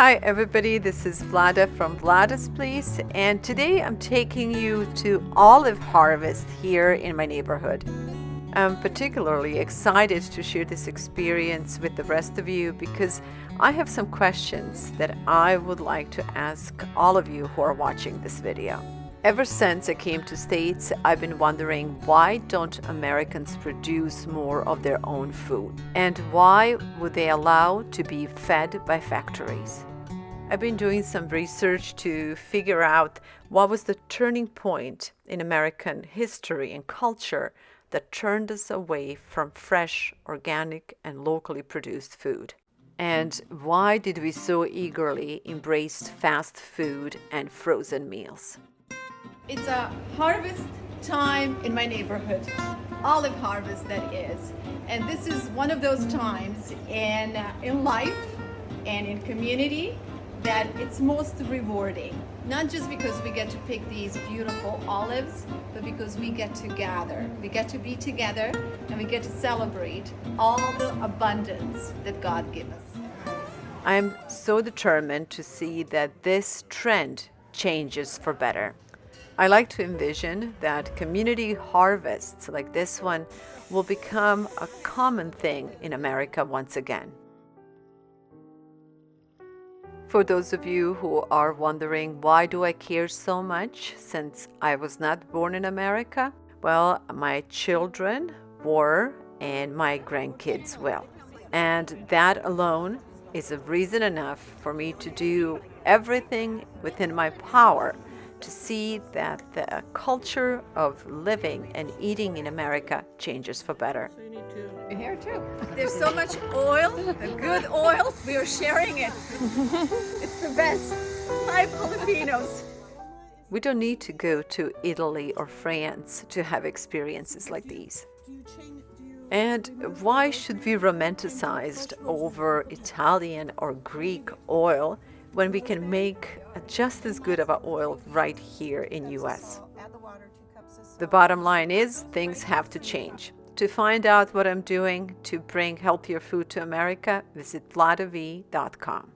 Hi everybody, this is Vlada from Vlada's Place, and today I'm taking you to olive harvest here in my neighborhood. I'm particularly excited to share this experience with the rest of you because I have some questions that I would like to ask all of you who are watching this video. Ever since I came to States, I've been wondering, why don't Americans produce more of their own food? And why would they allow to be fed by factories? I've been doing some research to figure out what was the turning point in American history and culture that turned us away from fresh, organic, and locally produced food. And why did we so eagerly embrace fast food and frozen meals? It's a harvest time in my neighborhood, olive harvest that is. And this is one of those times in life and in community that it's most rewarding. Not just because we get to pick these beautiful olives, but because we get to gather. We get to be together and we get to celebrate all the abundance that God gives us. I'm so determined to see that this trend changes for better. I like to envision that community harvests like this one will become a common thing in America once again. For those of you who are wondering, why do I care so much since I was not born in America? Well, my children were, and my grandkids will. And that alone is a reason enough for me to do everything within my power to see that the culture of living and eating in America changes for better. Your hair too. There's so much oil, a good oil. We are sharing it. It's the best. Hi, Filipinos. We don't need to go to Italy or France to have experiences like these. And why should we romanticize over Italian or Greek oil when we can make just as good of an oil right here in US? The bottom line is, things have to change. To find out what I'm doing to bring healthier food to America, visit vladav.com.